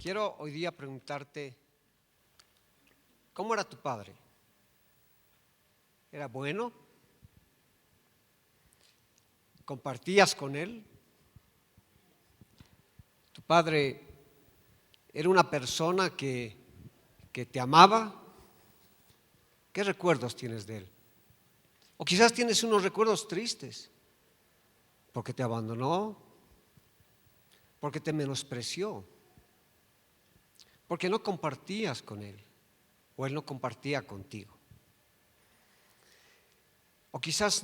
Quiero hoy día preguntarte, ¿cómo era tu padre? ¿Era bueno? ¿Compartías con él? ¿Tu padre era una persona que te amaba? ¿Qué recuerdos tienes de él? O quizás tienes unos recuerdos tristes, porque te abandonó, porque te menospreció, porque no compartías con él, o él no compartía contigo. O quizás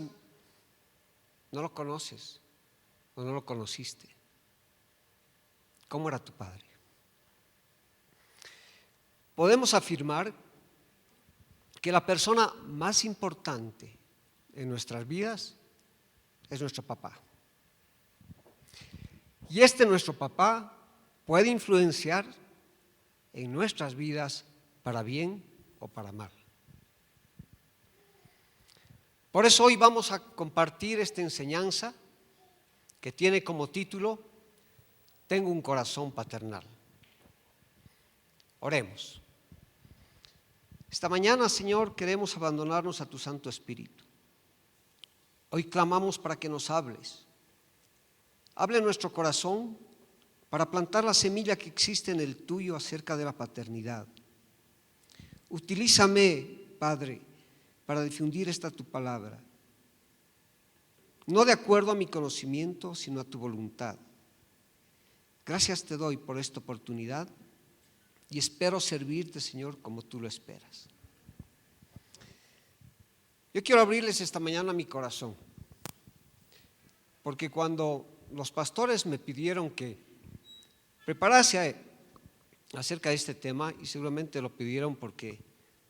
no lo conoces, o no lo conociste. ¿Cómo era tu padre? Podemos afirmar que la persona más importante en nuestras vidas es nuestro papá. Y nuestro papá puede influenciar en nuestras vidas para bien o para mal. Por eso hoy vamos a compartir esta enseñanza que tiene como título Tengo un corazón paternal. Oremos. Esta mañana, Señor, queremos abandonarnos a tu Santo Espíritu. Hoy clamamos para que nos hables. Hable en nuestro corazón para plantar la semilla que existe en el tuyo acerca de la paternidad. Utilízame, Padre, para difundir esta tu palabra, no de acuerdo a mi conocimiento, sino a tu voluntad. Gracias te doy por esta oportunidad y espero servirte, Señor, como tú lo esperas. Yo quiero abrirles esta mañana mi corazón, porque cuando los pastores me pidieron que preparase acerca de este tema, y seguramente lo pidieron porque,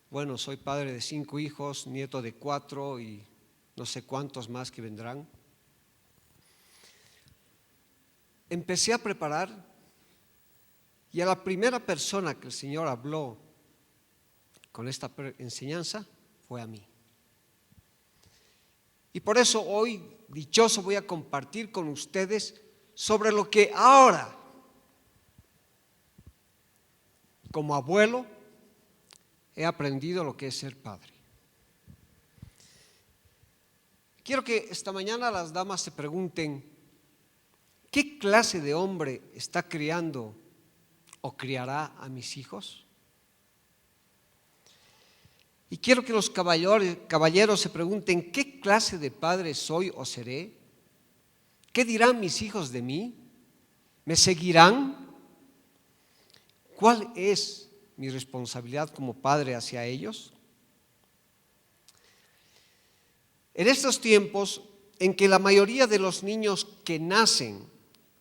bueno, soy padre de 5 hijos, nieto de 4 y no sé cuántos más que vendrán. Empecé a preparar y a la primera persona que el Señor habló con esta enseñanza fue a mí. Y por eso hoy, dichoso, voy a compartir con ustedes sobre lo que ahora, como abuelo, he aprendido lo que es ser padre. Quiero que esta mañana las damas se pregunten, ¿qué clase de hombre está criando o criará a mis hijos? Y quiero que los caballeros se pregunten, ¿qué clase de padre soy o seré? ¿Qué dirán mis hijos de mí? ¿Me seguirán? ¿Cuál es mi responsabilidad como padre hacia ellos? En estos tiempos en que la mayoría de los niños que nacen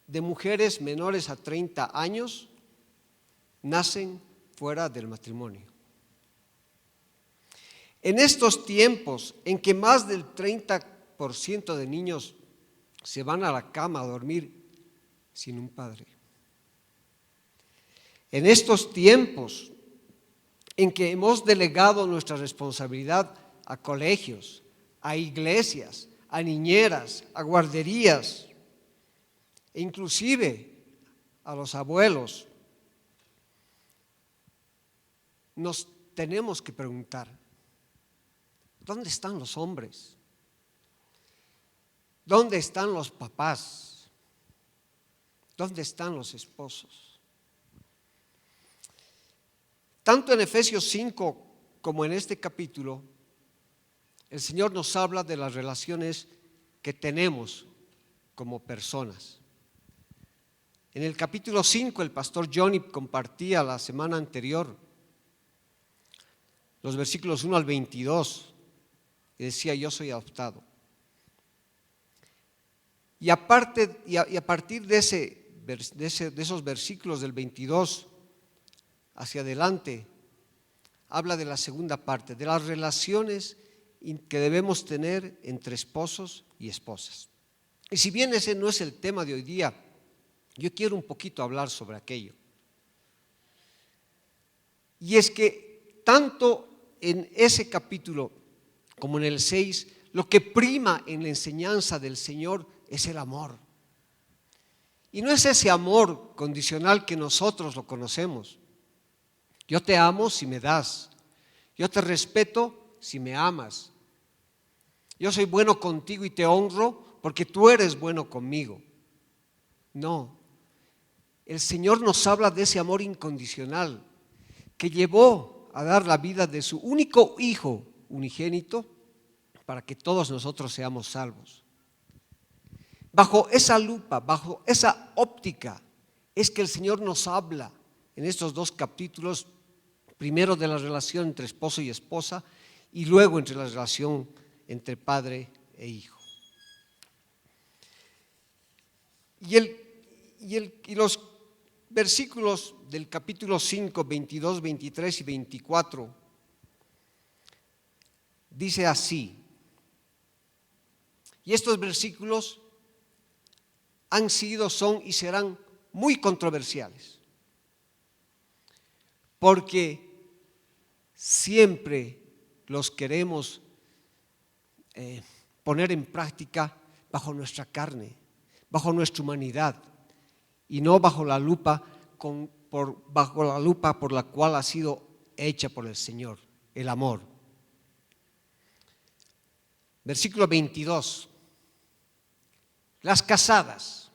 de mujeres menores a 30 años nacen fuera del matrimonio. En estos tiempos en que más del 30% de niños se van a la cama a dormir sin un padre. En estos tiempos en que hemos delegado nuestra responsabilidad a colegios, a iglesias, a niñeras, a guarderías, e inclusive a los abuelos, nos tenemos que preguntar, ¿dónde están los hombres? ¿Dónde están los papás? ¿Dónde están los esposos? Tanto en Efesios 5 como en este capítulo, el Señor nos habla de las relaciones que tenemos como personas. En el capítulo 5, el pastor Johnny compartía la semana anterior los versículos 1 al 22, y decía, yo soy adoptado. Y a partir de esos versículos del 22 hacia adelante, habla de la segunda parte, de las relaciones que debemos tener entre esposos y esposas. Y si bien ese no es el tema de hoy día, yo quiero un poquito hablar sobre aquello. Y es que tanto en ese capítulo como en el 6, lo que prima en la enseñanza del Señor es el amor. Y no es ese amor condicional que nosotros lo conocemos. Yo te amo si me das. Yo te respeto si me amas. Yo soy bueno contigo y te honro porque tú eres bueno conmigo. No. El Señor nos habla de ese amor incondicional que llevó a dar la vida de su único Hijo unigénito para que todos nosotros seamos salvos. Bajo esa lupa, bajo esa óptica, es que el Señor nos habla en estos dos capítulos, primero de la relación entre esposo y esposa y luego entre la relación entre padre e hijo. Y los versículos del capítulo 5, 22, 23 y 24 dice así, y estos versículos han sido, son y serán muy controversiales, porque siempre los queremos poner en práctica bajo nuestra carne, bajo nuestra humanidad, y no bajo la lupa bajo la lupa por la cual ha sido hecha por el Señor, el amor. Versículo 22. Las casadas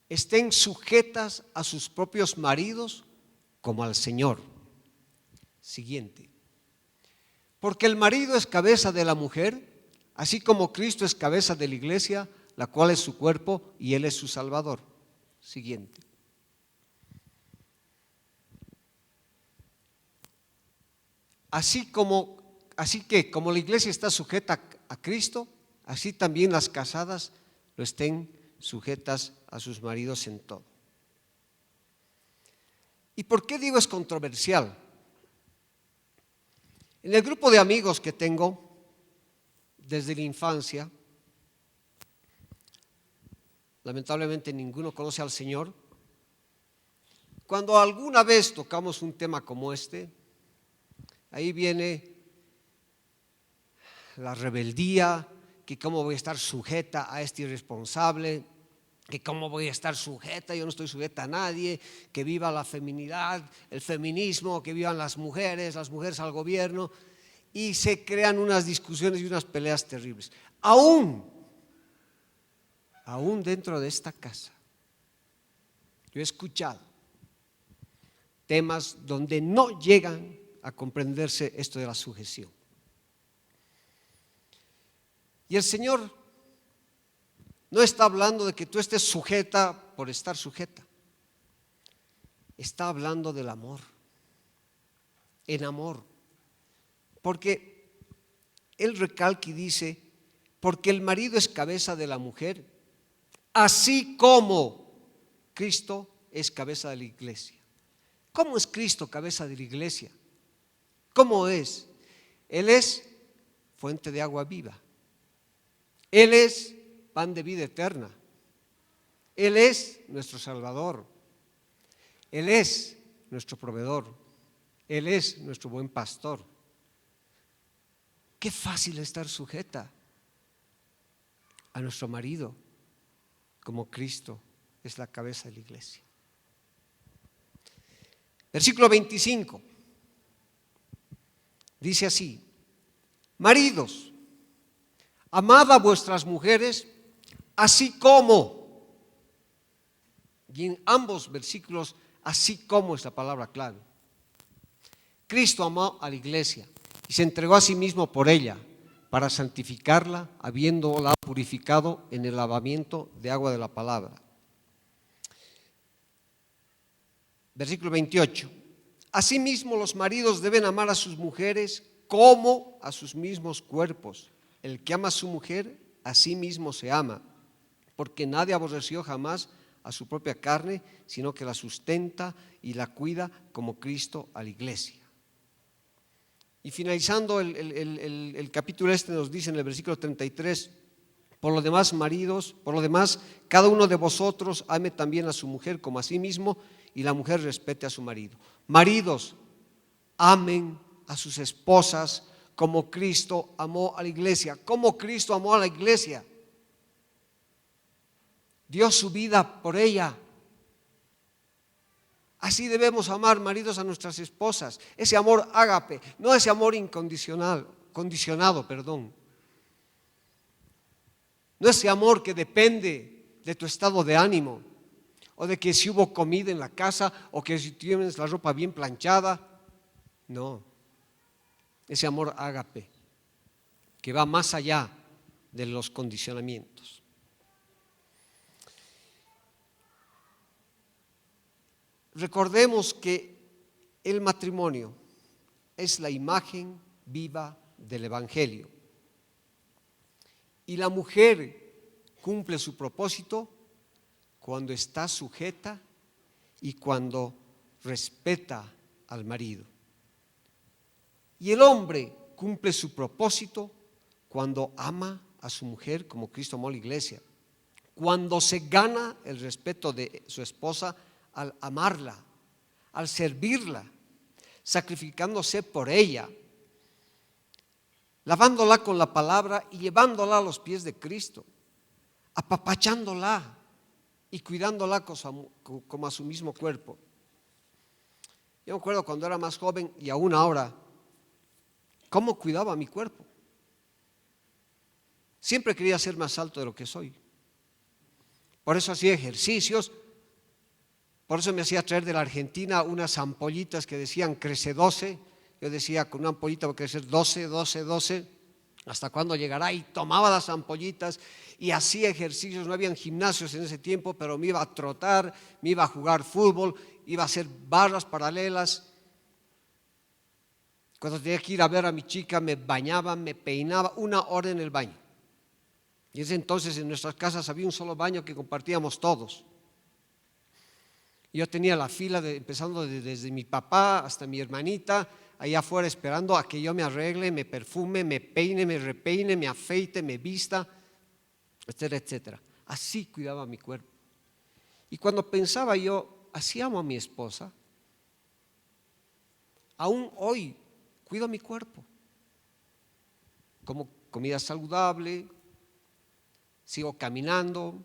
estén sujetas a sus propios maridos como al Señor. Siguiente. Porque el marido es cabeza de la mujer, así como Cristo es cabeza de la iglesia, la cual es su cuerpo y Él es su Salvador. Siguiente. Así que como la iglesia está sujeta a Cristo, así también las casadas lo estén sujetas a sus maridos en todo. ¿Y por qué digo es controversial? En el grupo de amigos que tengo desde la infancia, lamentablemente ninguno conoce al Señor. Cuando alguna vez tocamos un tema como este, ahí viene la rebeldía, que cómo voy a estar sujeta a este irresponsable, que cómo voy a estar sujeta, yo no estoy sujeta a nadie, que viva la feminidad, el feminismo, que vivan las mujeres al gobierno, y se crean unas discusiones y unas peleas terribles. Aún dentro de esta casa, yo he escuchado temas donde no llegan a comprenderse esto de la sujeción. Y el Señor no está hablando de que tú estés sujeta por estar sujeta. Está hablando del amor, en amor. Porque Él recalca y dice, porque el marido es cabeza de la mujer, así como Cristo es cabeza de la iglesia. ¿Cómo es Cristo cabeza de la iglesia? ¿Cómo es? Él es fuente de agua viva. Él es pan de vida eterna. Él es nuestro Salvador. Él es nuestro proveedor. Él es nuestro buen pastor. Qué fácil estar sujeta a nuestro marido, como Cristo es la cabeza de la iglesia. Versículo 25. Dice así: maridos, amad a vuestras mujeres, así como. Y en ambos versículos, así como es la palabra clave. Cristo amó a la iglesia y se entregó a sí mismo por ella, para santificarla, habiéndola purificado en el lavamiento de agua de la palabra. Versículo 28. Asimismo, los maridos deben amar a sus mujeres como a sus mismos cuerpos. El que ama a su mujer, a sí mismo se ama, porque nadie aborreció jamás a su propia carne, sino que la sustenta y la cuida como Cristo a la iglesia. Y finalizando el capítulo nos dice en el versículo 33, por lo demás, maridos, por lo demás, cada uno de vosotros ame también a su mujer como a sí mismo, y la mujer respete a su marido. Maridos, amen a sus esposas como Cristo amó a la iglesia. ¿Cómo Cristo amó a la iglesia? dio su vida por ella. Así debemos amar, maridos, a nuestras esposas. Ese amor ágape, no ese amor condicionado. No ese amor que depende de tu estado de ánimo, o de que si hubo comida en la casa, o que si tienes la ropa bien planchada. No, ese amor ágape, que va más allá de los condicionamientos. Recordemos que el matrimonio es la imagen viva del Evangelio. Y la mujer cumple su propósito cuando está sujeta y cuando respeta al marido. Y el hombre cumple su propósito cuando ama a su mujer como Cristo amó a la iglesia, cuando se gana el respeto de su esposa al amarla, al servirla, sacrificándose por ella, lavándola con la palabra y llevándola a los pies de Cristo, apapachándola y cuidándola como a su mismo cuerpo. Yo me acuerdo cuando era más joven y aún ahora, cómo cuidaba mi cuerpo. Siempre quería ser más alto de lo que soy. Por eso hacía ejercicios, por eso me hacía traer de la Argentina unas ampollitas que decían crece 12. Yo decía, con una ampollita va a crecer 12, 12, 12. ¿Hasta cuándo llegará? Y tomaba las ampollitas y hacía ejercicios. No habían gimnasios en ese tiempo, pero me iba a trotar, me iba a jugar fútbol, iba a hacer barras paralelas. Cuando tenía que ir a ver a mi chica, me bañaba, me peinaba, 1 hora en el baño. Y ese entonces en nuestras casas había un solo baño que compartíamos todos. Yo tenía la fila empezando desde mi papá hasta mi hermanita, allá afuera esperando a que yo me arregle, me perfume, me peine, me repeine, me afeite, me vista, etcétera, etcétera. Así cuidaba mi cuerpo. Y cuando pensaba yo, así amo a mi esposa, aún hoy cuido mi cuerpo. Como comida saludable, sigo caminando.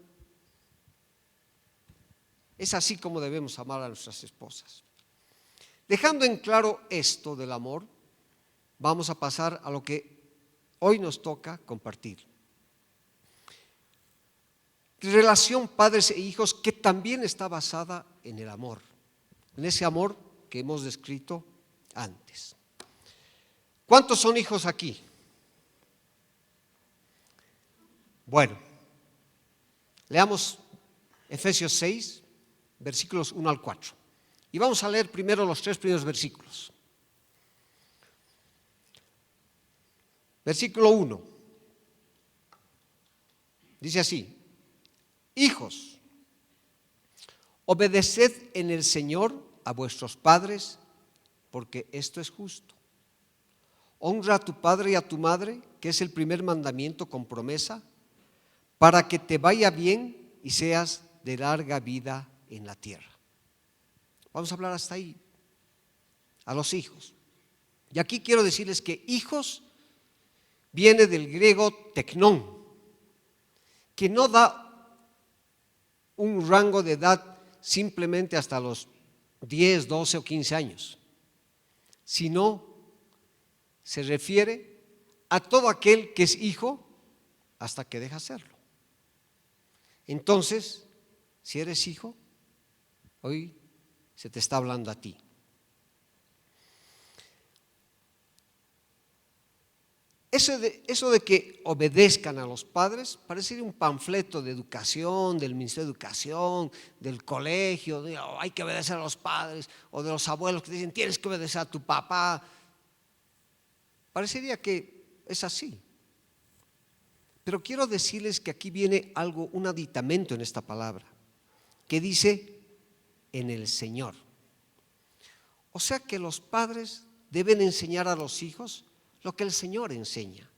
Es así como debemos amar a nuestras esposas. Dejando en claro esto del amor, vamos a pasar a lo que hoy nos toca compartir. Relación padres e hijos que también está basada en el amor, en ese amor que hemos descrito antes. ¿Cuántos son hijos aquí? Bueno, leamos Efesios 6, versículos 1 al 4. Y vamos a leer primero los 3 primeros versículos. Versículo 1. Dice así: hijos, obedeced en el Señor a vuestros padres, porque esto es justo. Honra a tu padre y a tu madre, que es el primer mandamiento con promesa, para que te vaya bien y seas de larga vida en la tierra. Vamos a hablar hasta ahí, a los hijos. Y aquí quiero decirles que hijos viene del griego teknón, que no da un rango de edad simplemente hasta los 10, 12 o 15 años, sino se refiere a todo aquel que es hijo hasta que deja serlo. Entonces, si eres hijo, hoy se te está hablando a ti. Eso de que obedezcan a los padres parece un panfleto de educación, del Ministerio de Educación, del colegio, hay que obedecer a los padres, o de los abuelos que dicen tienes que obedecer a tu papá. Parecería que es así. Pero quiero decirles que aquí viene algo, un aditamento en esta palabra, que dice en el Señor. O sea que los padres deben enseñar a los hijos lo que el Señor enseña,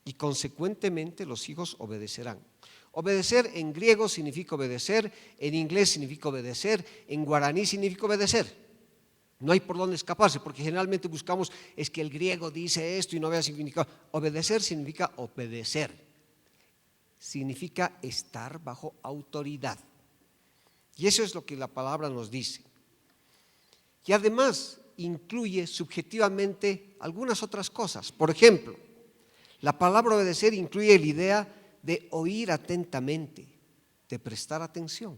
y consecuentemente los hijos obedecerán. Obedecer en griego significa obedecer, en inglés significa obedecer, en guaraní significa obedecer. No hay por dónde escaparse, porque generalmente buscamos, es que el griego dice esto y no vea significado. Obedecer significa obedecer. significa estar bajo autoridad. Y eso es lo que la palabra nos dice. Y además incluye subjetivamente algunas otras cosas. Por ejemplo, la palabra obedecer incluye la idea de oír atentamente, de prestar atención.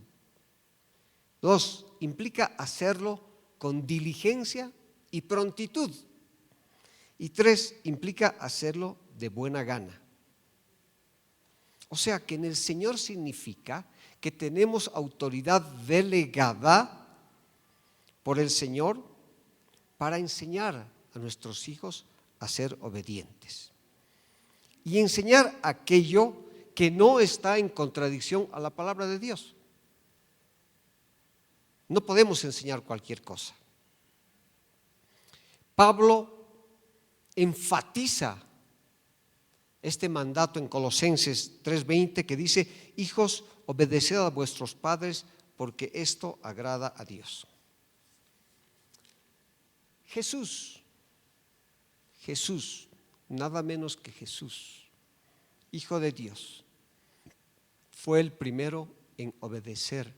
2, implica hacerlo con diligencia y prontitud. Y 3, implica hacerlo de buena gana. O sea que en el Señor significa que tenemos autoridad delegada por el Señor para enseñar a nuestros hijos a ser obedientes. Y enseñar aquello que no está en contradicción a la palabra de Dios. No podemos enseñar cualquier cosa. Pablo enfatiza este mandato en Colosenses 3:20 que dice: hijos, obedeced a vuestros padres porque esto agrada a Dios. Jesús, nada menos que Jesús, Hijo de Dios, fue el primero en obedecer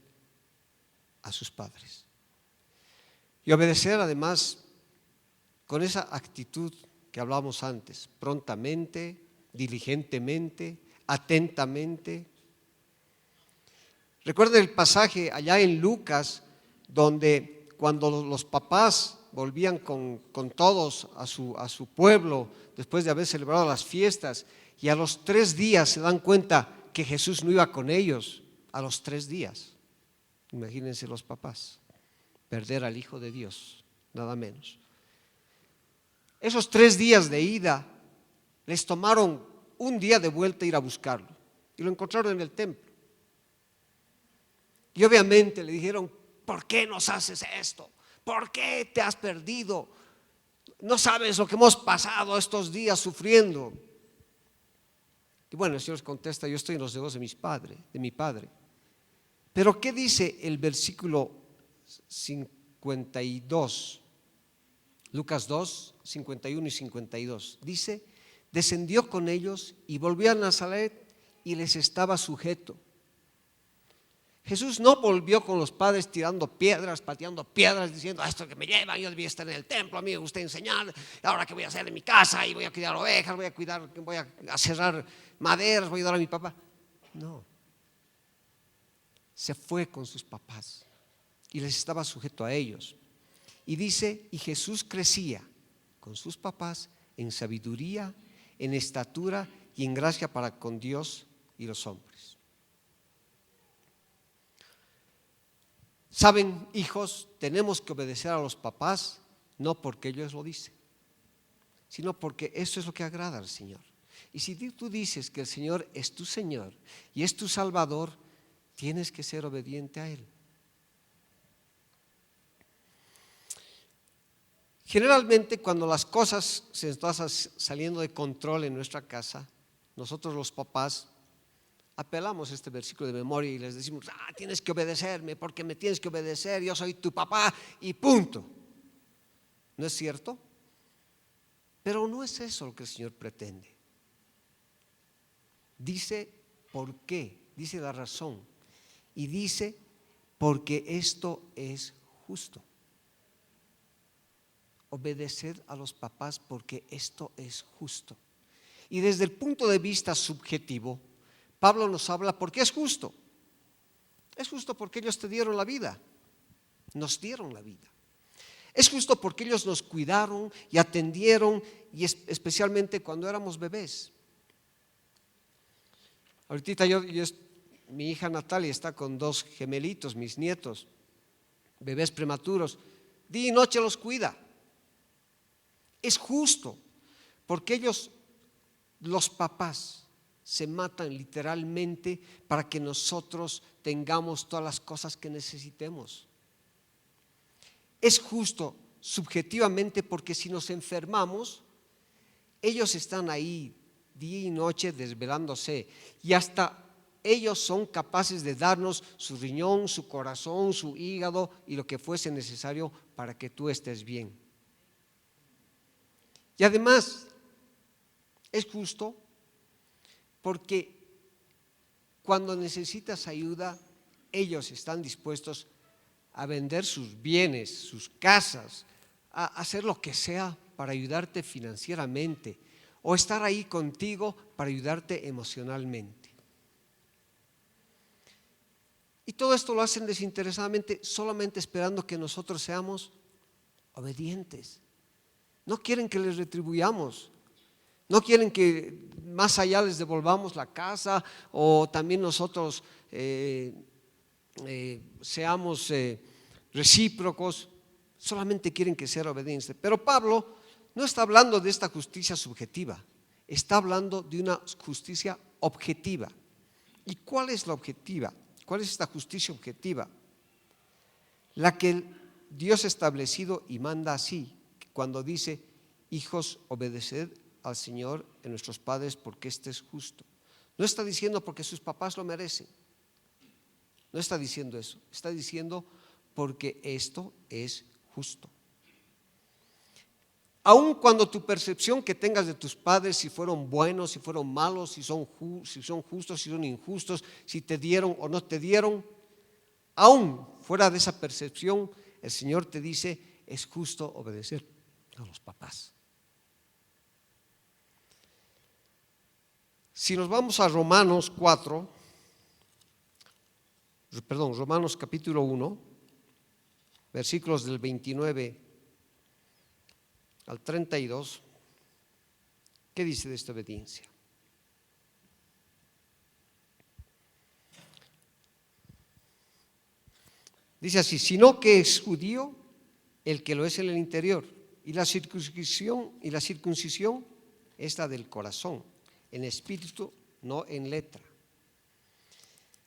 a sus padres. Y obedecer además con esa actitud que hablábamos antes, prontamente, diligentemente, atentamente. Recuerden el pasaje allá en Lucas, donde cuando los papás volvían con todos a su pueblo, después de haber celebrado las fiestas, y a los 3 días se dan cuenta que Jesús no iba con ellos, a los 3 días. Imagínense los papás, perder al Hijo de Dios, nada menos. Esos 3 días de ida, les tomaron un día de vuelta ir a buscarlo, y lo encontraron en el templo. Y obviamente le dijeron: ¿por qué nos haces esto? ¿Por qué te has perdido? No sabes lo que hemos pasado estos días sufriendo. Y bueno, el Señor les contesta: yo estoy en los dedos de mi Padre. Pero ¿qué dice el versículo 52? Lucas 2, 51 y 52. Dice: descendió con ellos y volvió a Nazaret y les estaba sujeto. Jesús no volvió con los padres tirando piedras, pateando piedras, diciendo: esto que me llevan, yo debía estar en el templo, a mí me gusta enseñar, ahora qué voy a hacer en mi casa, y voy a cuidar ovejas, voy a cerrar maderas, voy a ayudar a mi papá. No, se fue con sus papás y les estaba sujeto a ellos. Y dice: y Jesús crecía con sus papás en sabiduría, en estatura y en gracia para con Dios y los hombres. Saben, hijos, tenemos que obedecer a los papás no porque ellos lo dicen, sino porque eso es lo que agrada al Señor. Y si tú dices que el Señor es tu Señor y es tu Salvador, tienes que ser obediente a Él. Generalmente, cuando las cosas se están saliendo de control en nuestra casa, nosotros los papás apelamos a este versículo de memoria y les decimos: tienes que obedecerme porque me tienes que obedecer, yo soy tu papá y punto. ¿No es cierto? Pero no es eso lo que el Señor pretende. Dice por qué, dice la razón, y dice: porque esto es justo. Obedeced a los papás porque esto es justo. Y desde el punto de vista subjetivo, Pablo nos habla porque es justo. Es justo porque ellos te dieron la vida, nos dieron la vida. Es justo porque ellos nos cuidaron y atendieron, y especialmente cuando éramos bebés. Ahorita mi hija Natalia está con 2 gemelitos, mis nietos, bebés prematuros. Día y noche los cuida. Es justo porque ellos, los papás, se matan literalmente para que nosotros tengamos todas las cosas que necesitemos. Es justo subjetivamente porque si nos enfermamos, ellos están ahí día y noche desvelándose, y hasta ellos son capaces de darnos su riñón, su corazón, su hígado y lo que fuese necesario para que tú estés bien. Y además es justo porque cuando necesitas ayuda, ellos están dispuestos a vender sus bienes, sus casas, a hacer lo que sea para ayudarte financieramente o estar ahí contigo para ayudarte emocionalmente. Y todo esto lo hacen desinteresadamente, solamente esperando que nosotros seamos obedientes. No quieren que les retribuyamos, no quieren que más allá les devolvamos la casa o también nosotros seamos recíprocos, solamente quieren que sea obedientes. Pero Pablo no está hablando de esta justicia subjetiva, está hablando de una justicia objetiva. ¿Y cuál es la objetiva? ¿Cuál es esta justicia objetiva? La que Dios ha establecido y manda así, cuando dice: hijos, obedeced al Señor en nuestros padres porque este es justo. No está diciendo porque sus papás lo merecen, no está diciendo eso, está diciendo porque esto es justo. Aun cuando tu percepción que tengas de tus padres, si fueron buenos, si fueron malos, si son justos, si son injustos, si te dieron o no te dieron, aún fuera de esa percepción, el Señor te dice: es justo obedecer a los papás. Si nos vamos a Romanos capítulo 1, versículos del 29 al 32, ¿qué dice de esta obediencia? Dice así: sino que es judío el que lo es en el interior, y la circuncisión es la del corazón, en espíritu, no en letra.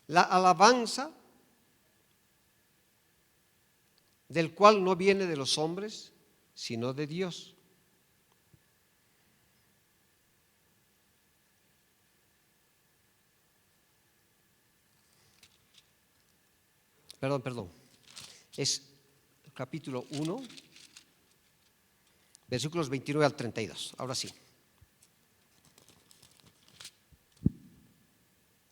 La alabanza del cual no viene de los hombres, sino de Dios. Perdón. Es capítulo 1, versículos 29 al 32. Ahora sí.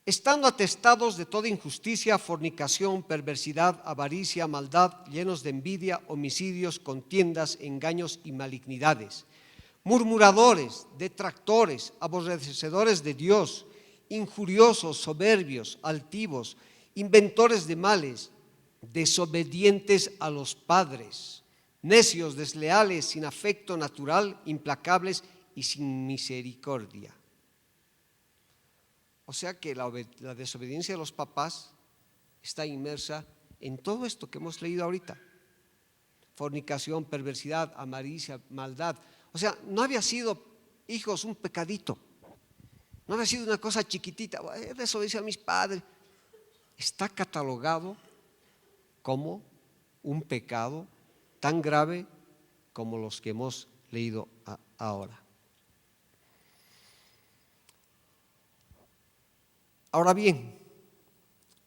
Estando atestados de toda injusticia, fornicación, perversidad, avaricia, maldad, llenos de envidia, homicidios, contiendas, engaños y malignidades, murmuradores, detractores, aborrecedores de Dios, injuriosos, soberbios, altivos, inventores de males, desobedientes a los padres, necios, desleales, sin afecto natural, implacables y sin misericordia. O sea que la desobediencia de los papás está inmersa en todo esto que hemos leído ahorita: fornicación, perversidad, avaricia, maldad. O sea, no había sido, hijos, un pecadito, no había sido una cosa chiquitita. Desobediencia a mis padres. Está catalogado como un pecado tan grave como los que hemos leído ahora. Ahora bien,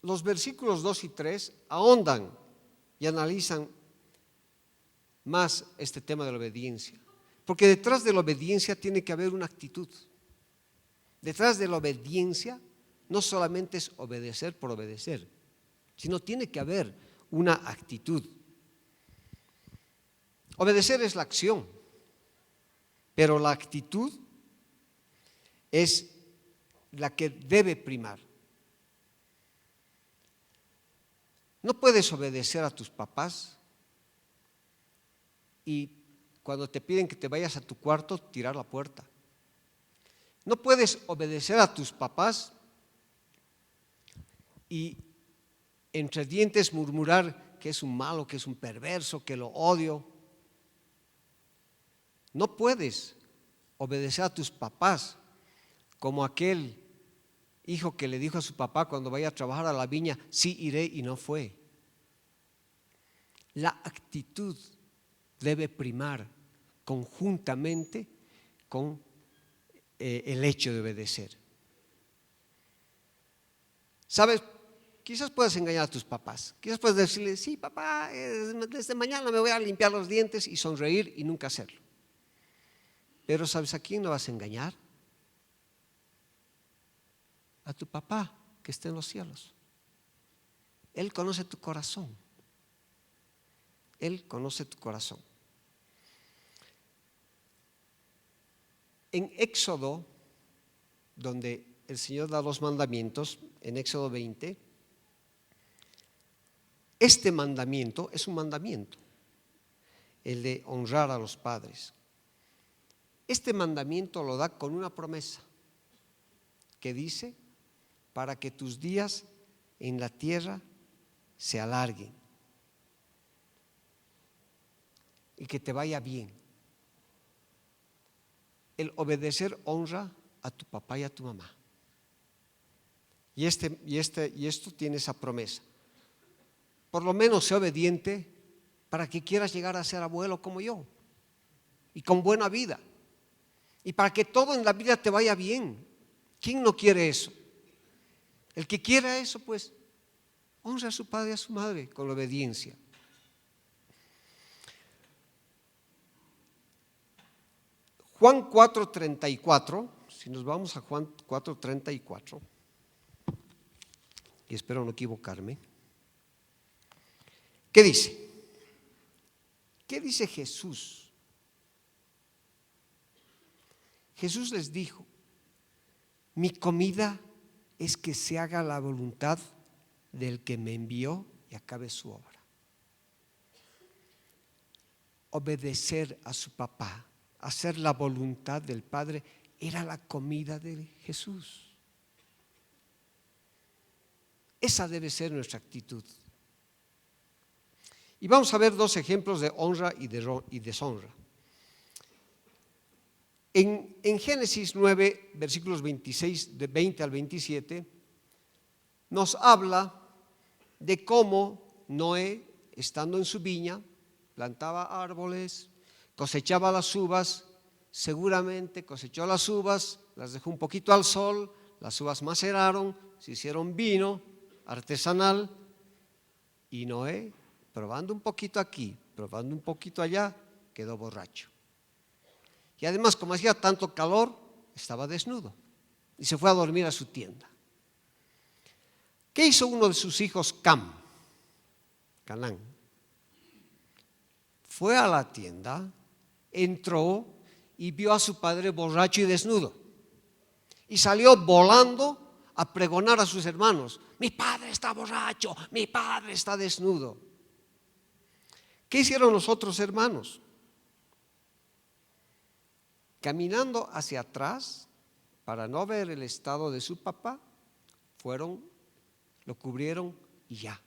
los versículos 2 y 3 ahondan y analizan más este tema de la obediencia, porque detrás de la obediencia tiene que haber una actitud. Detrás de la obediencia no solamente es obedecer por obedecer, sino tiene que haber una actitud. Obedecer es la acción, pero la actitud es la que debe primar. No puedes obedecer a tus papás y cuando te piden que te vayas a tu cuarto, tirar la puerta. No puedes obedecer a tus papás y entre dientes murmurar que es un malo, que es un perverso, que lo odio. No puedes obedecer a tus papás como aquel hijo que le dijo a su papá cuando vaya a trabajar a la viña: sí iré, y no fue. La actitud debe primar conjuntamente con el hecho de obedecer. ¿Sabes? Quizás puedas engañar a tus papás, quizás puedes decirle: sí, papá, desde mañana me voy a limpiar los dientes, y sonreír y nunca hacerlo. Pero ¿sabes a quién no vas a engañar? A tu papá, que que está en los cielos. Él conoce tu corazón. Él conoce tu corazón. En Éxodo, donde el Señor da los mandamientos, en Éxodo 20, este mandamiento es un mandamiento, el de honrar a los padres. Este mandamiento lo da con una promesa que dice, para que tus días en la tierra se alarguen y que te vaya bien. El obedecer honra a tu papá y a tu mamá. Y esto tiene esa promesa. Por lo menos sé obediente para que quieras llegar a ser abuelo como yo y con buena vida. Y para que todo en la vida te vaya bien. ¿Quién no quiere eso? El que quiera eso, pues, honra a su padre y a su madre con la obediencia. Juan 4:34, si nos vamos a Juan 4:34, y espero no equivocarme, ¿qué dice? ¿Qué dice Jesús? Jesús les dijo, mi comida es que se haga la voluntad del que me envió y acabe su obra. Obedecer a su papá, hacer la voluntad del Padre, era la comida de Jesús. Esa debe ser nuestra actitud. Y vamos a ver dos ejemplos de honra y deshonra. En Génesis 9, versículos 26, de 20 al 27, nos habla de cómo Noé, estando en su viña, plantaba árboles, cosechaba las uvas, seguramente cosechó las uvas, las dejó un poquito al sol, las uvas maceraron, se hicieron vino artesanal y Noé, probando un poquito aquí, probando un poquito allá, quedó borracho. Y además, como hacía tanto calor, estaba desnudo y se fue a dormir a su tienda. ¿Qué hizo uno de sus hijos, Canaán? Fue a la tienda, entró y vio a su padre borracho y desnudo. Y salió volando a pregonar a sus hermanos, mi padre está borracho, mi padre está desnudo. ¿Qué hicieron los otros hermanos? Caminando hacia atrás, para no ver el estado de su papá, lo cubrieron y ya.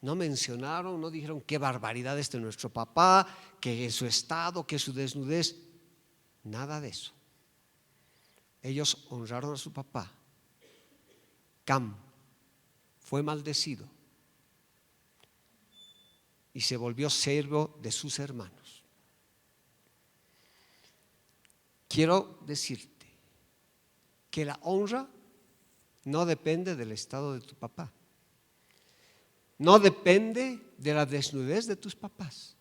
No mencionaron, no dijeron qué barbaridad es de nuestro papá, que su estado, que su desnudez, nada de eso. Ellos honraron a su papá. Cam fue maldecido y se volvió siervo de sus hermanos. Quiero decirte que la honra no depende del estado de tu papá. No depende de la desnudez de tus papás.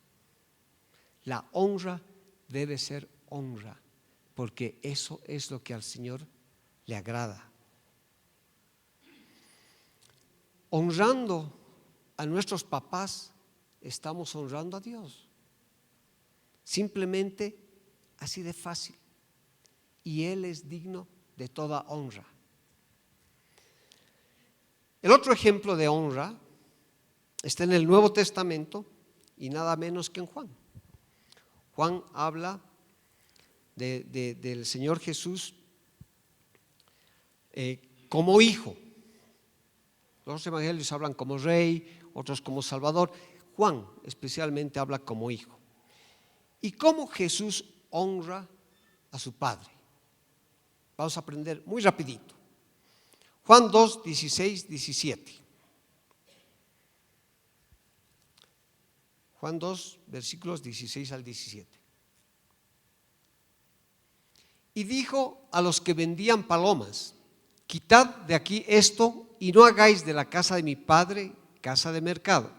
La honra debe ser honra, porque eso es lo que al Señor le agrada. Honrando a nuestros papás, estamos honrando a Dios. Simplemente así de fácil. Y Él es digno de toda honra. El otro ejemplo de honra está en el Nuevo Testamento y nada menos que en Juan. Juan habla del Señor Jesús como hijo. Los evangelios hablan como rey, otros como salvador. Juan especialmente habla como hijo. ¿Y cómo Jesús honra a su Padre? Vamos a aprender muy rapidito. Juan 2, 16, 17. Juan 2, versículos 16 al 17. Y dijo a los que vendían palomas, quitad de aquí esto y no hagáis de la casa de mi Padre casa de mercado.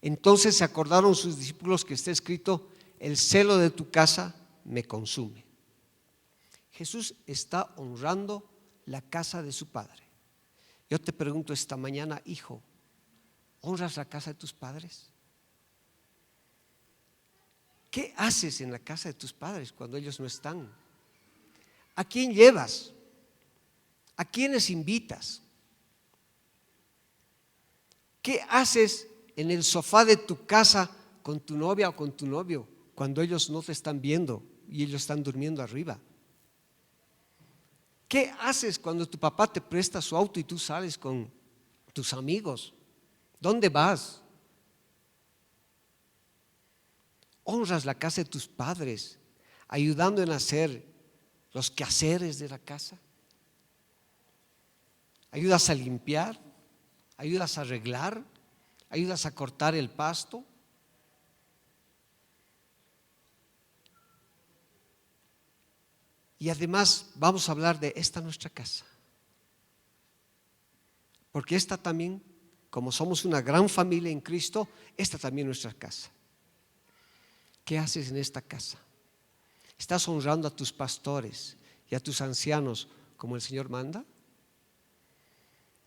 Entonces se acordaron sus discípulos que está escrito, el celo de tu casa me consume. Jesús está honrando la casa de su padre. Yo te pregunto esta mañana, hijo, ¿honras la casa de tus padres? ¿Qué haces en la casa de tus padres cuando ellos no están? ¿A quién llevas? ¿A quiénes invitas? ¿Qué haces en el sofá de tu casa con tu novia o con tu novio cuando ellos no te están viendo y ellos están durmiendo arriba? ¿Qué haces cuando tu papá te presta su auto y tú sales con tus amigos? ¿Dónde vas? ¿Honras la casa de tus padres ayudando en hacer los quehaceres de la casa? ¿Ayudas a limpiar? ¿Ayudas a arreglar? ¿Ayudas a cortar el pasto? Y además vamos a hablar de esta nuestra casa. Porque esta también, como somos una gran familia en Cristo, esta también es nuestra casa. ¿Qué haces en esta casa? ¿Estás honrando a tus pastores y a tus ancianos como el Señor manda?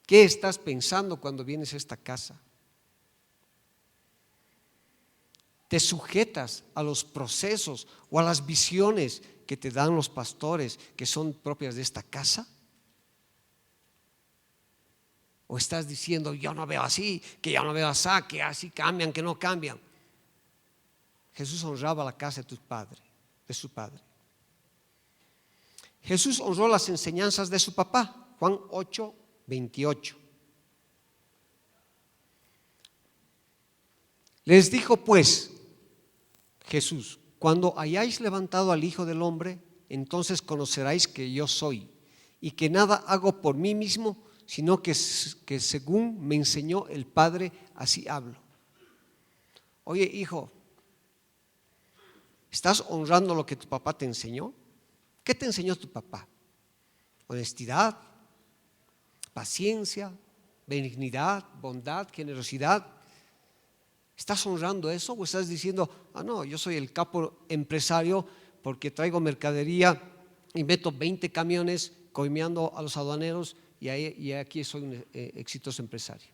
¿Qué estás pensando cuando vienes a esta casa? ¿Te sujetas a los procesos o a las visiones que te dan los pastores que son propias de esta casa? ¿O estás diciendo, yo no veo así, que yo no veo así, que así cambian, que no cambian? Jesús honraba la casa de su padre. Jesús honró las enseñanzas de su papá. Juan 8:28. Les dijo pues Jesús: cuando hayáis levantado al Hijo del Hombre, entonces conoceráis que yo soy, y que nada hago por mí mismo, sino que según me enseñó el Padre, así hablo. Oye, hijo, ¿estás honrando lo que tu papá te enseñó? ¿Qué te enseñó tu papá? Honestidad, paciencia, benignidad, bondad, generosidad. ¿Estás honrando eso o estás diciendo, no, yo soy el capo empresario porque traigo mercadería y meto 20 camiones coimeando a los aduaneros y aquí soy un exitoso empresario?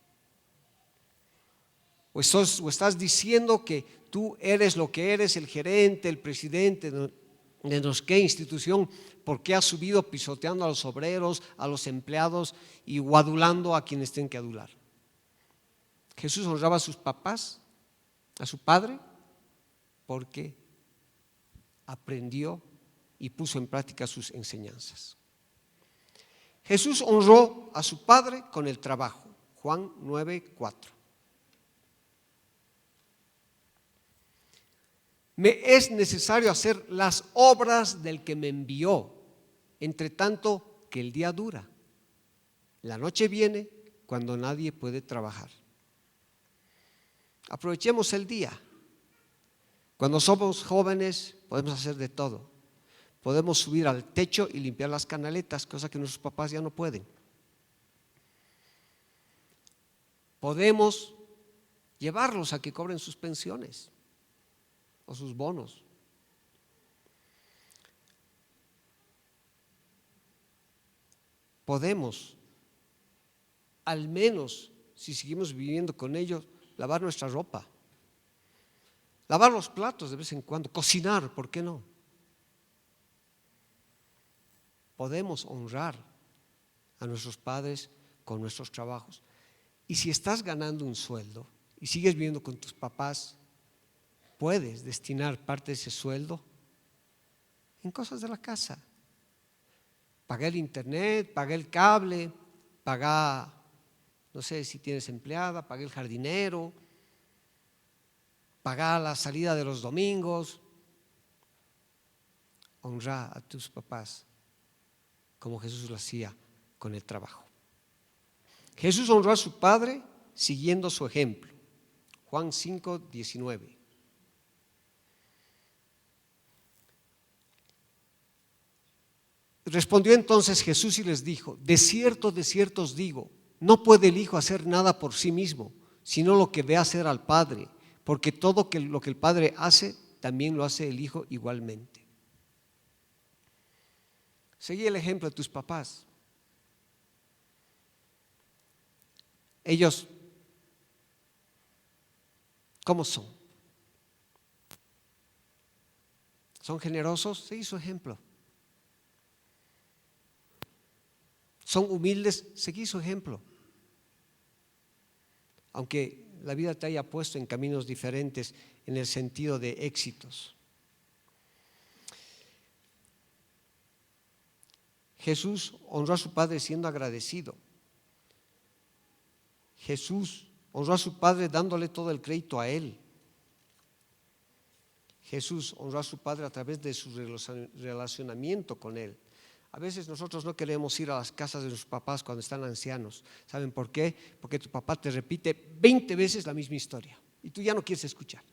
O estás diciendo que tú eres lo que eres, el gerente, el presidente de no sé qué institución, porque has subido pisoteando a los obreros, a los empleados y adulando a quienes tienen que adular. Jesús honraba a sus papás, a su padre, porque aprendió y puso en práctica sus enseñanzas. Jesús honró a su padre con el trabajo. Juan 9:4. Me es necesario hacer las obras del que me envió, entre tanto que el día dura. La noche viene cuando nadie puede trabajar. Aprovechemos el día. Cuando somos jóvenes podemos hacer de todo. Podemos subir al techo y limpiar las canaletas, cosa que nuestros papás ya no pueden. Podemos llevarlos a que cobren sus pensiones o sus bonos. Podemos, al menos si seguimos viviendo con ellos, lavar nuestra ropa, lavar los platos de vez en cuando, cocinar, ¿por qué no? Podemos honrar a nuestros padres con nuestros trabajos. Y si estás ganando un sueldo y sigues viviendo con tus papás, puedes destinar parte de ese sueldo en cosas de la casa. Pagar el internet, pagar el cable, pagar, no sé si tienes empleada, pagar el jardinero, pagar la salida de los domingos. Honra a tus papás como Jesús lo hacía con el trabajo. Jesús honró a su padre siguiendo su ejemplo. Juan 5:19. Respondió entonces Jesús y les dijo: de cierto os digo, no puede el Hijo hacer nada por sí mismo, sino lo que ve hacer al Padre, porque todo lo que el Padre hace, también lo hace el Hijo igualmente. Seguí el ejemplo de tus papás. ellos, ¿cómo son? ¿Son generosos? Seguí su ejemplo. ¿Son humildes? Seguí su ejemplo. Aunque la vida te haya puesto en caminos diferentes en el sentido de éxitos. Jesús honró a su Padre siendo agradecido. Jesús honró a su Padre dándole todo el crédito a Él. Jesús honró a su Padre a través de su relacionamiento con Él. A veces nosotros no queremos ir a las casas de nuestros papás cuando están ancianos. ¿Saben por qué? Porque tu papá te repite 20 veces la misma historia y tú ya no quieres escuchar.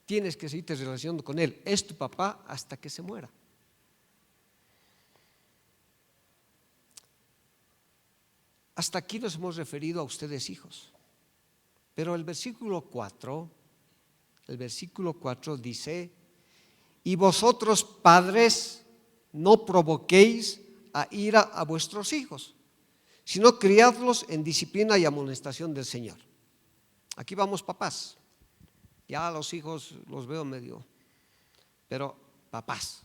Tienes que seguirte relacionando con Él. Es tu papá hasta que se muera. Hasta aquí nos hemos referido a ustedes hijos. Pero el versículo 4 dice: y vosotros padres no provoquéis a ira a vuestros hijos, sino criadlos en disciplina y amonestación del Señor. Aquí vamos papás. Ya los hijos los veo medio, pero papás.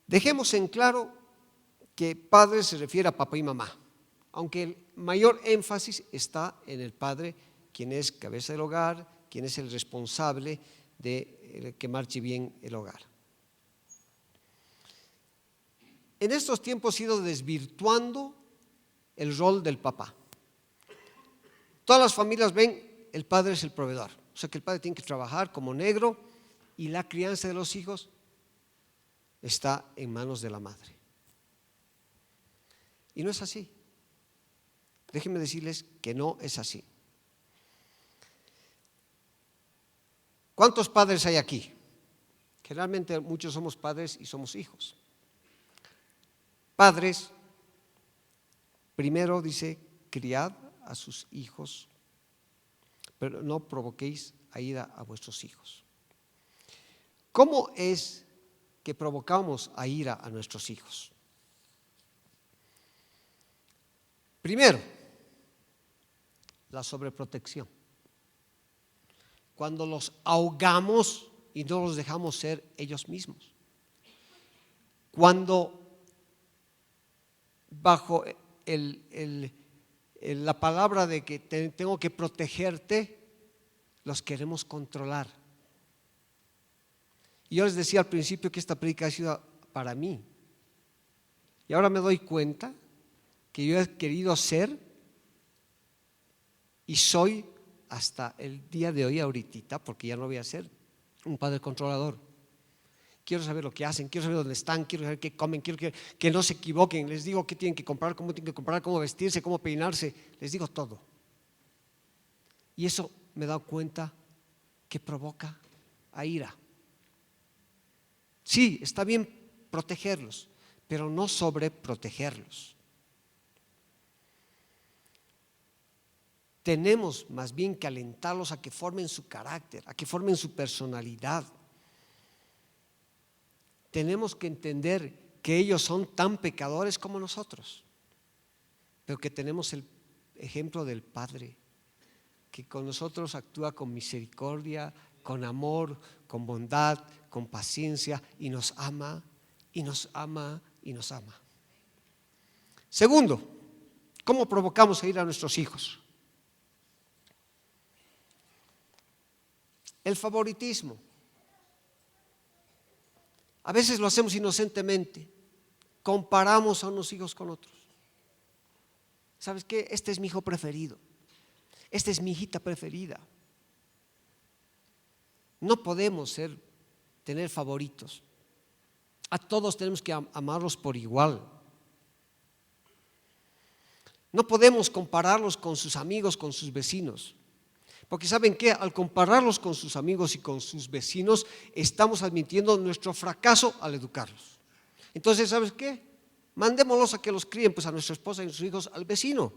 Dejemos en claro que padre se refiere a papá y mamá, aunque el mayor énfasis está en el padre, quien es cabeza del hogar, quien es el responsable de que marche bien el hogar. En estos tiempos se ha ido desvirtuando el rol del papá. Todas las familias ven, el padre es el proveedor, o sea que el padre tiene que trabajar como negro y la crianza de los hijos está en manos de la madre. Y no es así. Déjenme decirles que no es así. ¿Cuántos padres hay aquí? Generalmente muchos somos padres y somos hijos. Padres, primero dice, criad a sus hijos, pero no provoquéis a ira a vuestros hijos. ¿Cómo es que provocamos a ira a nuestros hijos? Primero, la sobreprotección. Cuando los ahogamos y no los dejamos ser ellos mismos. Cuando bajo la palabra de que tengo que protegerte, los queremos controlar. Y yo les decía al principio que esta predica ha sido para mí. Y ahora me doy cuenta que yo he querido ser y soy hasta el día de hoy, ahorita, porque ya no voy a ser un padre controlador. Quiero saber lo que hacen, quiero saber dónde están, quiero saber qué comen, quiero que no se equivoquen. Les digo qué tienen que comprar, cómo tienen que comprar, cómo vestirse, cómo peinarse. Les digo todo. Y eso me he dado cuenta que provoca a ira. Sí, está bien protegerlos, pero no sobreprotegerlos. Tenemos más bien que alentarlos a que formen su carácter, a que formen su personalidad. Tenemos que entender que ellos son tan pecadores como nosotros, pero que tenemos el ejemplo del Padre, que con nosotros actúa con misericordia, con amor, con bondad, con paciencia, y nos ama, y nos ama, y nos ama. Segundo, ¿cómo provocamos a ira a nuestros hijos? El favoritismo. A veces lo hacemos inocentemente. Comparamos a unos hijos con otros. ¿Sabes qué? Este es mi hijo preferido. Esta es mi hijita preferida. No podemos tener favoritos. A todos tenemos que amarlos por igual. No podemos compararlos con sus amigos, con sus vecinos. Porque ¿saben qué? Al compararlos con sus amigos y con sus vecinos, estamos admitiendo nuestro fracaso al educarlos. Entonces, ¿sabes qué? Mandémoslos a que los críen, pues a nuestra esposa y a nuestros hijos, al vecino,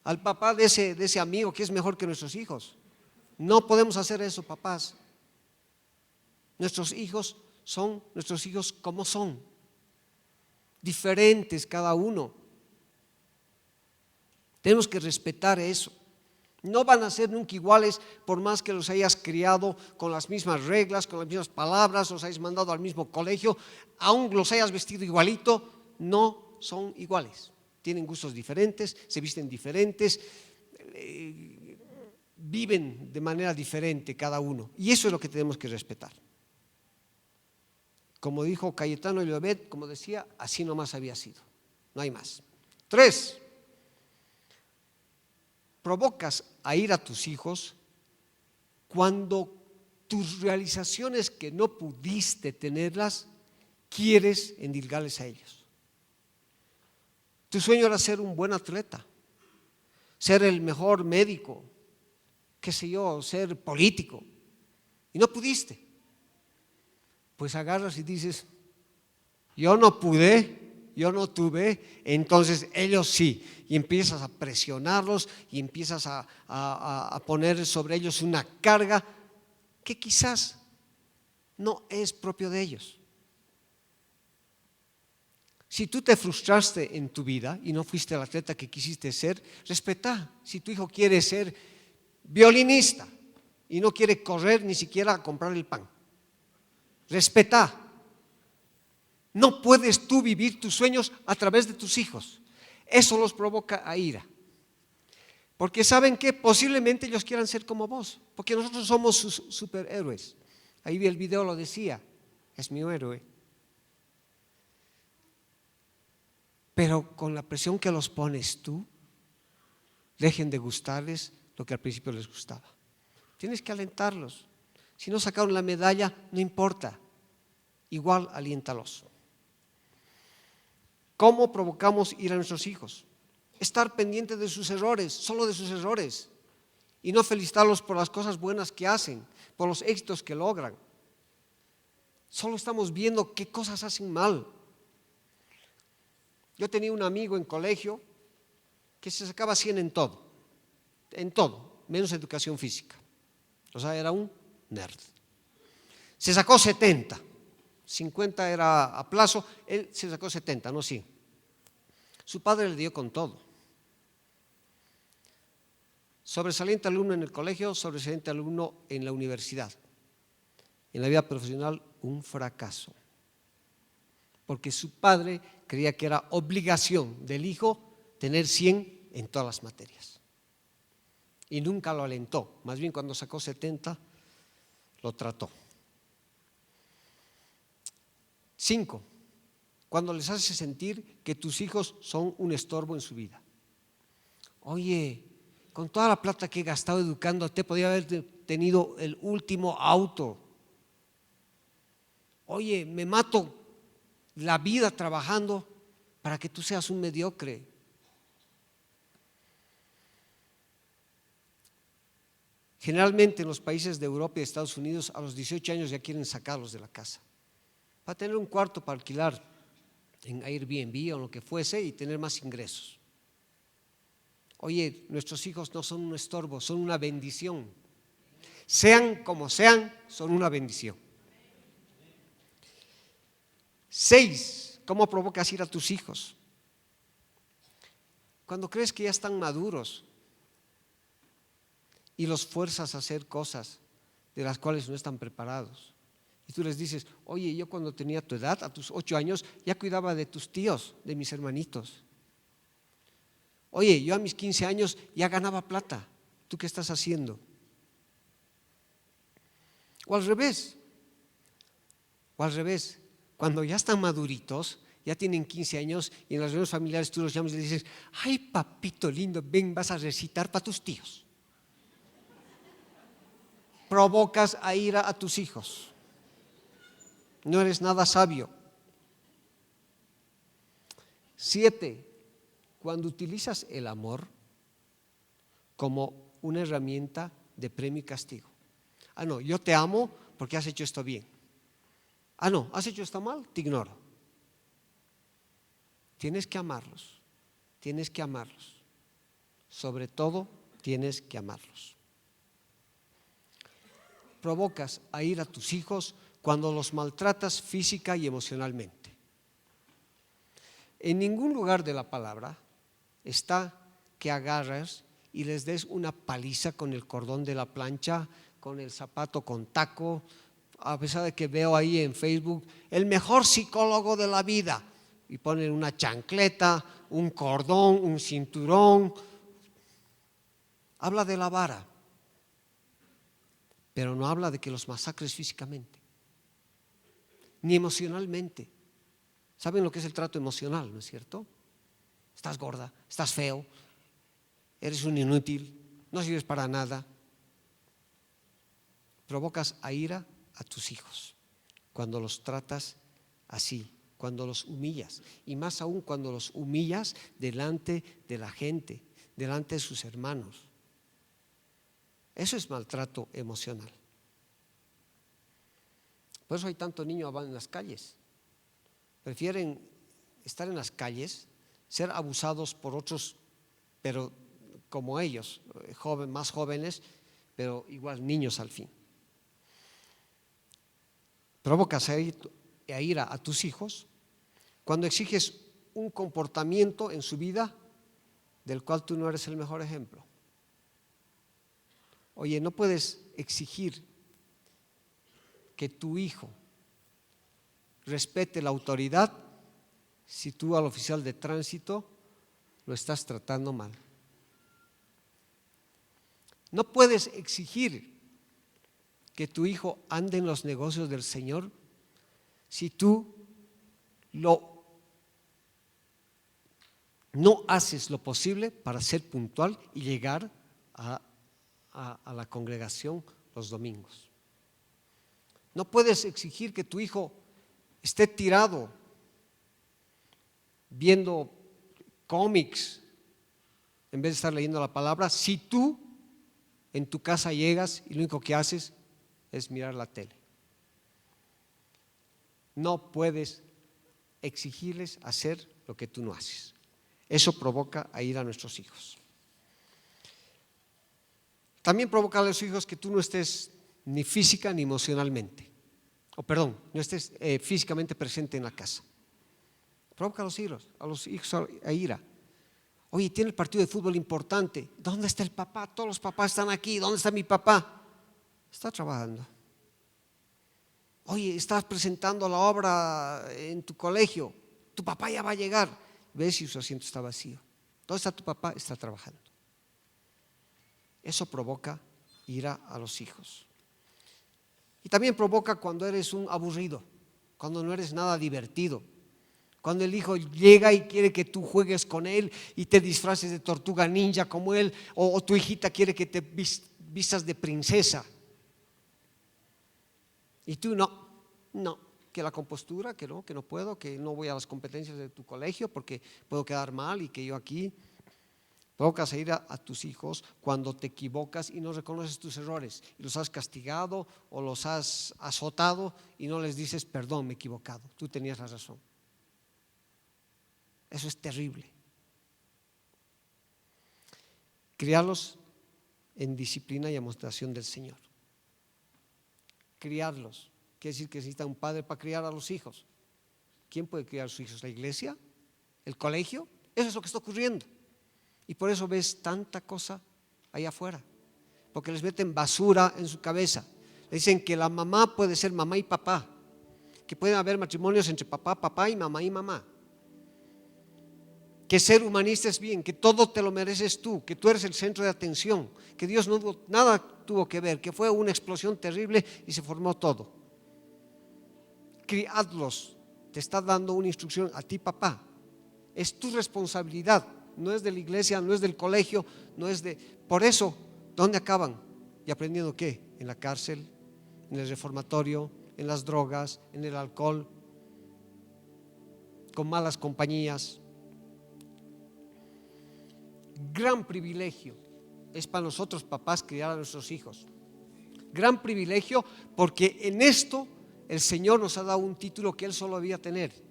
al papá de ese amigo que es mejor que nuestros hijos. No podemos hacer eso, papás. Nuestros hijos son nuestros hijos como son, diferentes cada uno, Tenemos que respetar eso. No van a ser nunca iguales por más que los hayas criado con las mismas reglas, con las mismas palabras, los hayas mandado al mismo colegio, aún los hayas vestido igualito, no son iguales. Tienen gustos diferentes, se visten diferentes, viven de manera diferente cada uno. Y eso es lo que tenemos que respetar. Como dijo Cayetano Llobet, como decía, así nomás había sido. No hay más. 3. Provocas a ir a tus hijos cuando tus realizaciones que no pudiste tenerlas, quieres endilgarles a ellos. Tu sueño era ser un buen atleta, ser el mejor médico, qué sé yo, ser político, y no pudiste. Pues agarras y dices, yo no pude, yo no tuve, entonces ellos sí. Y empiezas a presionarlos y empiezas a poner sobre ellos una carga que quizás no es propio de ellos. Si tú te frustraste en tu vida y no fuiste el atleta que quisiste ser, respetá. Si tu hijo quiere ser violinista y no quiere correr ni siquiera a comprar el pan, respetá. No puedes tú vivir tus sueños a través de tus hijos. Eso los provoca a ira. Porque ¿saben qué? Posiblemente ellos quieran ser como vos, porque nosotros somos sus superhéroes. Ahí vi el video, lo decía, es mi héroe. Pero con la presión que los pones tú, dejen de gustarles lo que al principio les gustaba. Tienes que alentarlos. Si no sacaron la medalla, no importa. Igual aliéntalos. ¿Cómo provocamos ir a nuestros hijos? Estar pendiente de sus errores, solo de sus errores, y no felicitarlos por las cosas buenas que hacen, por los éxitos que logran. Solo estamos viendo qué cosas hacen mal. Yo tenía un amigo en colegio que se sacaba 100 en todo, menos educación física. O sea, era un nerd. Se sacó 70, 50 era a plazo, él se sacó 70, no 100. Su padre le dio con todo. Sobresaliente alumno en el colegio, sobresaliente alumno en la universidad. En la vida profesional, un fracaso. Porque su padre creía que era obligación del hijo tener 100 en todas las materias. Y nunca lo alentó, más bien cuando sacó 70, lo trató. 5. Cuando les haces sentir que tus hijos son un estorbo en su vida. Oye, con toda la plata que he gastado educándote, podría haber tenido el último auto. Oye, me mato la vida trabajando para que tú seas un mediocre. Generalmente en los países de Europa y de Estados Unidos a los 18 años ya quieren sacarlos de la casa para tener un cuarto para alquilar en Airbnb o lo que fuese y tener más ingresos. Oye, nuestros hijos no son un estorbo, son una bendición. Sean como sean, son una bendición. 6. ¿Cómo provocas ir a tus hijos? Cuando crees que ya están maduros y los fuerzas a hacer cosas de las cuales no están preparados. Y tú les dices, oye, yo cuando tenía tu edad, a tus 8 años, ya cuidaba de tus tíos, de mis hermanitos. Oye, yo a mis 15 años ya ganaba plata. ¿Tú qué estás haciendo? O al revés. Cuando ya están maduritos, ya tienen 15 años y en las reuniones familiares tú los llamas y le dices, ay papito lindo, ven, vas a recitar para tus tíos. Provocas a ira a tus hijos. No eres nada sabio. 7. Cuando utilizas el amor como una herramienta de premio y castigo. Ah, no, yo te amo porque has hecho esto bien. Ah, no, has hecho esto mal, te ignoro. Tienes que amarlos, tienes que amarlos. Sobre todo, tienes que amarlos. Provocas a ir a tus hijos cuando los maltratas física y emocionalmente. En ningún lugar de la palabra está que agarras y les des una paliza con el cordón de la plancha, con el zapato con taco, a pesar de que veo ahí en Facebook, el mejor psicólogo de la vida, y ponen una chancleta, un cordón, un cinturón. Habla de la vara, pero no habla de que los masacres físicamente, ni emocionalmente. ¿Saben lo que es el trato emocional, no es cierto? Estás gorda, estás feo, eres un inútil, no sirves para nada. Provocas a ira a tus hijos cuando los tratas así, cuando los humillas, y más aún cuando los humillas delante de la gente, delante de sus hermanos. Eso es maltrato emocional. Por eso hay tanto niño en las calles. Prefieren estar en las calles, ser abusados por otros, pero como ellos, más jóvenes, pero igual niños al fin. Provocas a ira a tus hijos cuando exiges un comportamiento en su vida del cual tú no eres el mejor ejemplo. Oye, no puedes exigir que tu hijo respete la autoridad si tú al oficial de tránsito lo estás tratando mal. No puedes exigir que tu hijo ande en los negocios del Señor si tú no haces lo posible para ser puntual y llegar a la congregación los domingos. No puedes exigir que tu hijo esté tirado viendo cómics en vez de estar leyendo la palabra si tú en tu casa llegas y lo único que haces es mirar la tele. No puedes exigirles hacer lo que tú no haces. Eso provoca a ira a nuestros hijos. También provoca a los hijos que tú no estés ni física ni emocionalmente, no estés físicamente presente en la casa. Provoca a los hijos a ira. Oye, tiene el partido de fútbol importante. ¿Dónde está el papá? Todos los papás están aquí. ¿Dónde está mi papá? Está trabajando. Oye, estás presentando la obra en tu colegio. Tu papá ya va a llegar. Ves si su asiento está vacío. ¿Dónde está tu papá? Está trabajando. Eso provoca ira a los hijos. Y también provoca cuando eres un aburrido, cuando no eres nada divertido. Cuando el hijo llega y quiere que tú juegues con él y te disfraces de tortuga ninja como él, o tu hijita quiere que te vistas de princesa. Y tú no, que la compostura, que no puedo, que no voy a las competencias de tu colegio porque puedo quedar mal y que yo aquí. Provocas a ira a tus hijos cuando te equivocas y no reconoces tus errores y los has castigado o los has azotado y no les dices perdón, me he equivocado, tú tenías la razón. Eso es terrible. Criarlos en disciplina y amonestación del Señor. Criarlos quiere decir que necesita un padre para criar a los hijos. ¿Quién puede criar a sus hijos? ¿La iglesia? ¿El colegio? Eso es lo que está ocurriendo. Y por eso ves tanta cosa allá afuera, porque les meten basura en su cabeza. Le dicen que la mamá puede ser mamá y papá, que pueden haber matrimonios entre papá y mamá. Que ser humanista es bien, que todo te lo mereces tú, que tú eres el centro de atención, que Dios nada tuvo que ver, que fue una explosión terrible y se formó todo. Criadlos, te está dando una instrucción a ti, papá. Es tu responsabilidad. No es de la iglesia, no es del colegio, no es de… Por eso, ¿dónde acaban? ¿Y aprendiendo qué? En la cárcel, en el reformatorio, en las drogas, en el alcohol, con malas compañías. Gran privilegio es para nosotros papás criar a nuestros hijos. Gran privilegio porque en esto el Señor nos ha dado un título que Él solo debía tener.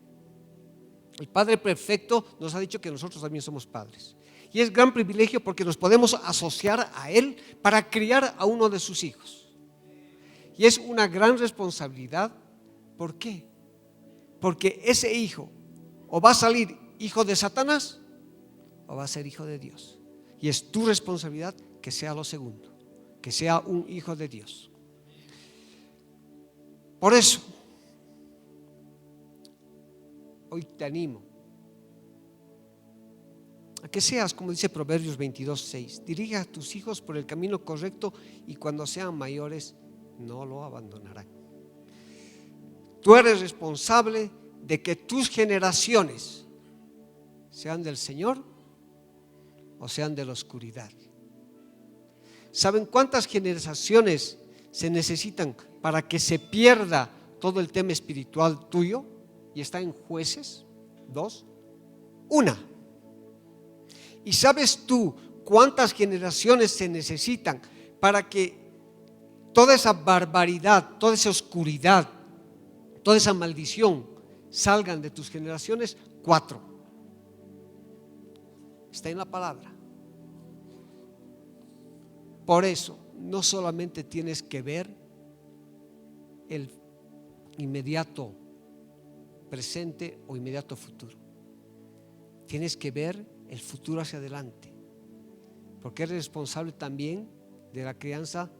El Padre Perfecto nos ha dicho que nosotros también somos padres. Y es gran privilegio porque nos podemos asociar a Él para criar a uno de sus hijos. Y es una gran responsabilidad. ¿Por qué? Porque ese hijo o va a salir hijo de Satanás o va a ser hijo de Dios. Y es tu responsabilidad que sea lo segundo, que sea un hijo de Dios. Por eso, hoy te animo a que seas, como dice Proverbios 22:6, dirige a tus hijos por el camino correcto y cuando sean mayores no lo abandonarán. Tú eres responsable de que tus generaciones sean del Señor o sean de la oscuridad. ¿Saben cuántas generaciones se necesitan para que se pierda todo el tema espiritual tuyo? Y está en Jueces 2, 1. ¿Y sabes tú cuántas generaciones se necesitan para que toda esa barbaridad, toda esa oscuridad, toda esa maldición salgan de tus generaciones? 4. Está en la palabra. Por eso, no solamente tienes que ver el inmediato presente o inmediato futuro, tienes que ver el futuro hacia adelante, porque eres responsable también de la crianza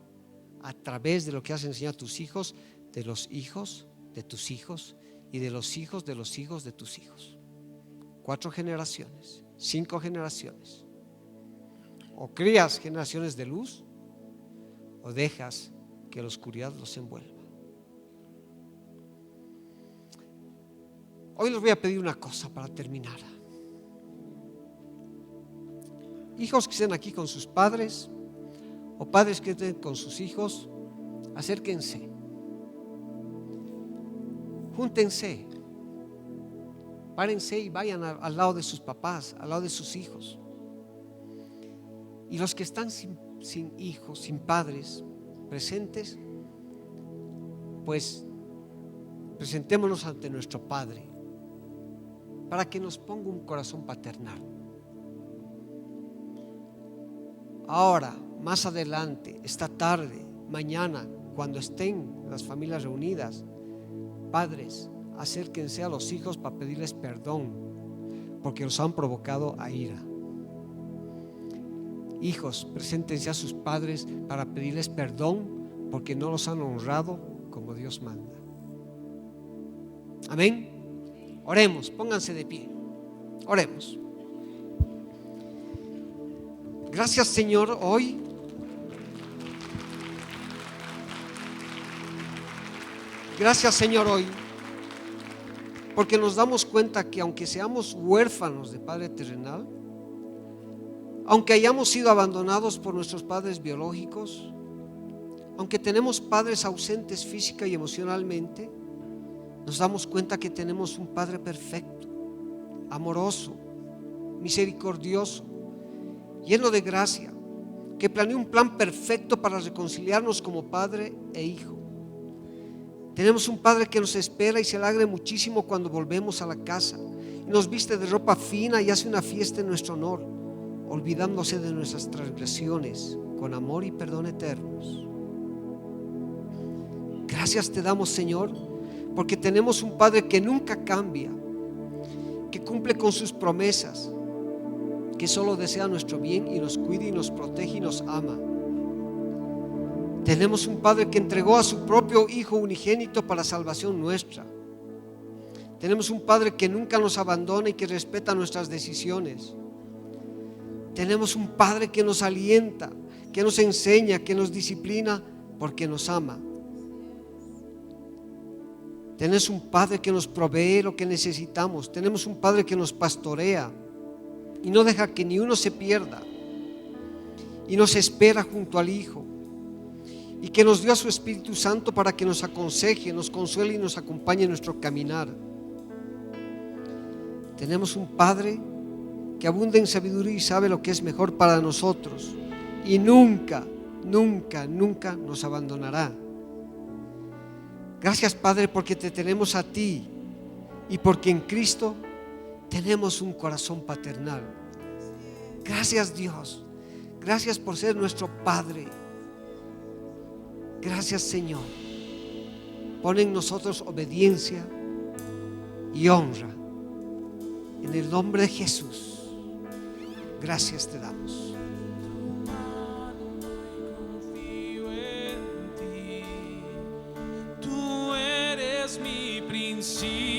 a través de lo que has enseñado a tus hijos, de los hijos de tus hijos y de los hijos de los hijos de tus hijos. 4 generaciones, 5 generaciones. O crías generaciones de luz o dejas que la oscuridad los envuelva. Hoy les voy a pedir una cosa para terminar. Hijos que estén aquí con sus padres o padres que estén con sus hijos, acérquense, júntense, párense y vayan al lado de sus papás, al lado de sus hijos. Y los que están sin hijos, sin padres presentes, pues presentémonos ante nuestro Padre para que nos ponga un corazón paternal. Ahora, más adelante, esta tarde, mañana, cuando estén las familias reunidas, padres, acérquense a los hijos para pedirles perdón porque los han provocado a ira. Hijos, preséntense a sus padres para pedirles perdón porque no los han honrado como Dios manda. Amén. Oremos, pónganse de pie. Oremos. Gracias, Señor, hoy. Gracias, Señor, hoy, porque nos damos cuenta que aunque seamos huérfanos de Padre terrenal, aunque hayamos sido abandonados por nuestros padres biológicos, aunque tenemos padres ausentes física y emocionalmente, nos damos cuenta que tenemos un Padre perfecto, amoroso, misericordioso, lleno de gracia, que planeó un plan perfecto para reconciliarnos como padre e hijo. Tenemos un Padre que nos espera y se alegra muchísimo cuando volvemos a la casa, y nos viste de ropa fina y hace una fiesta en nuestro honor, olvidándose de nuestras transgresiones con amor y perdón eternos. Gracias te damos, Señor, porque tenemos un Padre que nunca cambia, que cumple con sus promesas, que solo desea nuestro bien y nos cuida y nos protege y nos ama. Tenemos un Padre que entregó a su propio Hijo unigénito para la salvación nuestra. Tenemos un Padre que nunca nos abandona y que respeta nuestras decisiones. Tenemos un Padre que nos alienta, que nos enseña, que nos disciplina porque nos ama. Tenemos un Padre que nos provee lo que necesitamos. Tenemos un Padre que nos pastorea y no deja que ni uno se pierda, y nos espera junto al Hijo, y que nos dio a su Espíritu Santo para que nos aconseje, nos consuele y nos acompañe en nuestro caminar. Tenemos un Padre que abunda en sabiduría y sabe lo que es mejor para nosotros, y nunca, nunca, nunca nos abandonará. Gracias, Padre, porque te tenemos a ti y porque en Cristo tenemos un corazón paternal. Gracias, Dios. Gracias por ser nuestro Padre. Gracias, Señor. Pon en nosotros obediencia y honra. En el nombre de Jesús, gracias te damos. see